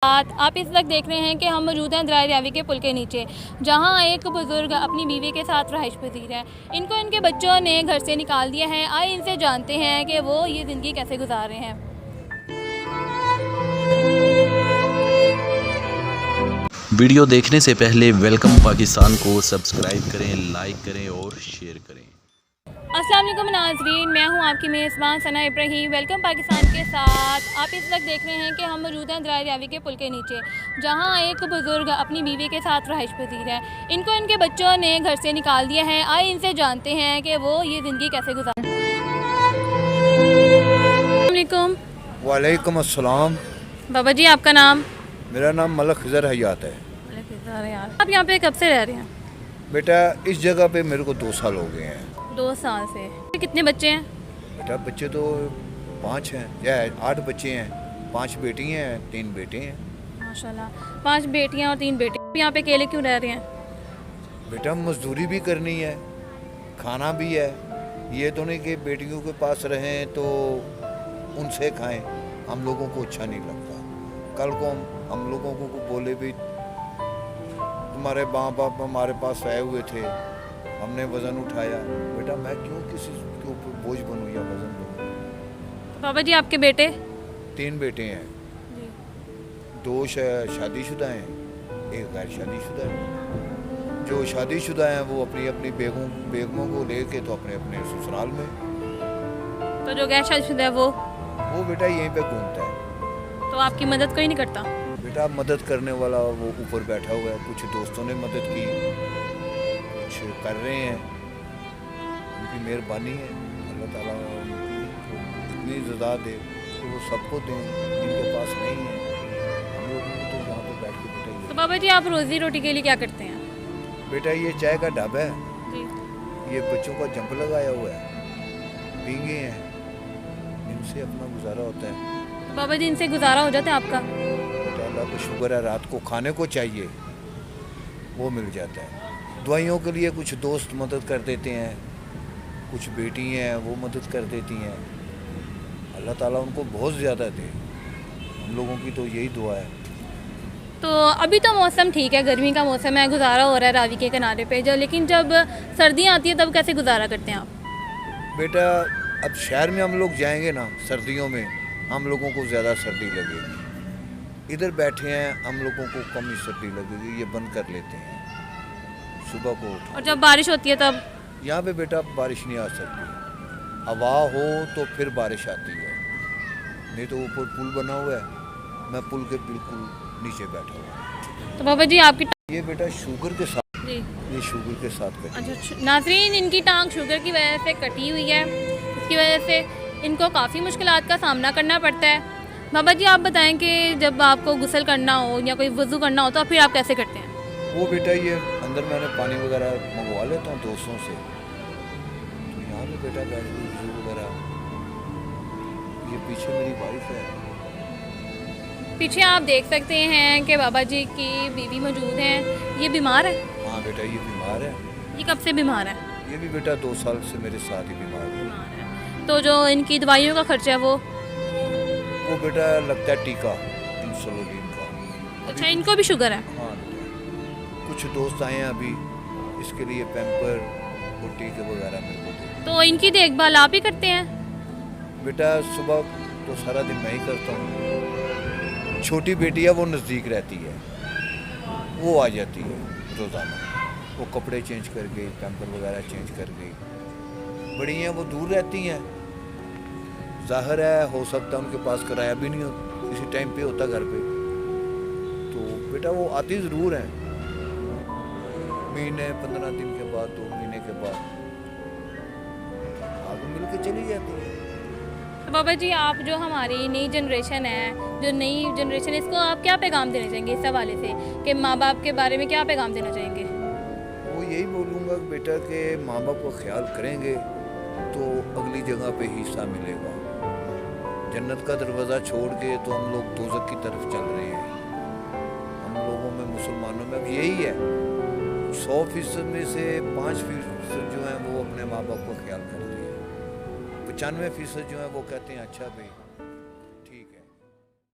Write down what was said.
आप इस वक्त देख रहे हैं कि हम मौजूद हैं दरिया रावी के पुल के नीचे, जहां एक बुज़ुर्ग अपनी बीवी के साथ रहाइश पजीर है। इनको इनके बच्चों ने घर से निकाल दिया है। आइए इनसे जानते हैं कि वो ये ज़िंदगी कैसे गुजार रहे हैं। वीडियो देखने से पहले वेलकम पाकिस्तान को सब्सक्राइब करें, लाइक करें और शेयर करें। अस्सलाम वालेकुम नाज़रीन, मैं हूं आपकी मेज़बान सना इब्राहिम। वेलकम पाकिस्तान के साथ आप इस वक्त देख रहे हैं कि हम मौजूद हैं दरिया रावी के पुल के नीचे, जहां एक बुज़ुर्ग अपनी बीवी के साथ रहाइश पजीर है। इनको इनके बच्चों ने घर से निकाल दिया है। आइए इनसे जानते हैं कि वो ये ज़िंदगी कैसे गुजार रहे हैं। वालेकुम अस्सलाम। बाबा जी, आपका नाम? मेरा नाम मलक खिज़र हयात है। आप यहाँ पे कब से रह रहे हैं? बेटा इस जगह पे मेरे को 2 साल हो गए हैं। 2 साल से। कितने बच्चे हैं? बेटा बच्चे तो 5 हैं या 8 बच्चे हैं। 5 बेटी हैं, 3 बेटे हैं। माशाल्लाह, 5 बेटियाँ और 3 बेटे। यहाँ पे अकेले क्यों रह रहे हैं? बेटा मजदूरी भी करनी है, खाना भी है। ये तो नहीं कि बेटियों के पास रहें तो उनसे खाएं, हम लोगों को अच्छा नहीं लगता। कल को हम लोगों को बोले भी तुम्हारे माँ बाप हमारे पास आए हुए थे, हमने वज़न उठाया। बेटा मैं क्यों किसी के ऊपर बोझ बनूँ या वज़न बनूँ। बाबा जी, आपके बेटे? 3 बेटे हैं जी। 2 शादीशुदा हैं, 1 गैर शादीशुदा है। जो शादीशुदा हैं वो अपनी अपनी बेगमों को लेके तो अपने अपने ससुराल में। तो जो गैर शादीशुदा है वो बेटा यहीं पे घूमता है। तो आपकी मदद कोई नहीं करता? बेटा मदद करने वाला वो ऊपर बैठा हुआ है। कुछ दोस्तों ने मदद की, कुछ कर रहे हैं, उनकी मेहरबानी है। अल्लाह ताला इतनी रज़ा दे तो वो सबको दें, जिनके पास नहीं है। हम लोग तो यहाँ पर बैठ के बेटा तो बाबा जी, आप रोज़ी रोटी के लिए क्या करते हैं? बेटा ये चाय का ढाबा है जी। ये बच्चों का जंप लगाया हुआ है, पींगे हैं, इनसे अपना गुजारा होता है। तो बाबा जी, इनसे गुजारा हो जाता है आपका? बेटा अल्लाह को शुक्र है, रात को खाने को चाहिए वो मिल जाता है। दवाइयों के लिए कुछ दोस्त मदद कर देते हैं, कुछ बेटी हैं वो मदद कर देती हैं। अल्लाह ताला उनको बहुत ज़्यादा दे, हम लोगों की तो यही दुआ है। तो अभी तो मौसम ठीक है, गर्मी का मौसम है, गुजारा हो रहा है रावी के किनारे पे। लेकिन जब सर्दियाँ आती है तब कैसे गुजारा करते हैं आप? बेटा अब शहर में हम लोग जाएंगे ना, सर्दियों में हम लोगों को ज़्यादा सर्दी लगेगी। इधर बैठे हैं हम लोगों को कम ही सर्दी लगेगी, ये बंद कर लेते हैं सुबह को। और जब बारिश होती है तब? यहाँ पे बेटा बारिश नहीं आ सकती, हवा हो तो फिर बारिश आती है, नहीं तो ऊपर पुल बना हुआ है, मैं पुल के बिल्कुल नीचे बैठा हुआ हूँ। तो बाबा जी आपकी ये बेटा शुगर के साथ जी। ये शुगर के साथ कटी। अच्छा नाज़रीन, इनकी टांग शुगर की वजह से कटी हुई है। इसकी वजह से इनको काफ़ी मुश्किलात का सामना करना पड़ता है। बाबा जी आप बताएं कि जब आपको गुस्ल करना हो या कोई वज़ू करना हो तो फिर आप कैसे करते हैं? वो बेटा ये अंदर मैंने पानी वगैरह मंगवा लेता हूँ दोस्तों से, तो यहाँ पे बेटा बैठ के वज़ू वगैरह। ये पीछे मेरी वाइफ है। पीछे आप देख सकते हैं कि बाबा जी की बीवी मौजूद हैं। ये बीमार है? हाँ बेटा ये बीमार है। ये कब से बीमार है? ये भी बेटा 2 साल से मेरे साथ ही बीमार है। तो जो इनकी दवाइयों का खर्चा है वो बेटा लगता है टीका इंसुलिन का। अच्छा, इनको भी शुगर है? हाँ, कुछ दोस्त आए हैं अभी, इसके लिए पैम्पर और टीके वगैरह मेरे को दे। तो इनकी देखभाल आप ही करते हैं? बेटा सुबह तो सारा दिन मैं ही करता हूँ। छोटी बेटी है वो नज़दीक रहती है, वो आ जाती है रोज़ाना, वो कपड़े चेंज कर गई, पैम्पर वगैरह चेंज कर गई। बड़ी हैं वो दूर रहती हैं, ज़ाहिर है हो सकता है उनके पास किराया भी नहीं हो किसी टाइम पे होता घर पे, तो बेटा वो आती ज़रूर हैं महीने 15 दिन के बाद, 2 महीने के बाद आगे मिल के चली जाती है। तो बाबा जी आप जो हमारी नई जनरेशन है, जो नई जनरेशन है, इसको आप क्या पैगाम देना चाहेंगे इस हवाले से कि माँ बाप के बारे में क्या पैगाम देना चाहेंगे? वो यही बोलूँगा बेटा कि माँ बाप का ख्याल करेंगे तो अगली जगह पे हिस्सा मिलेगा। जन्नत का दरवाज़ा छोड़ के तो हम लोग दोज़ख की तरफ चल रहे हैं। हम लोगों में मुसलमानों में अब यही है, 100% में से 5% जो हैं वो अपने माँ बाप का ख्याल करते हैं, 95% जो है वो कहते हैं अच्छा भाई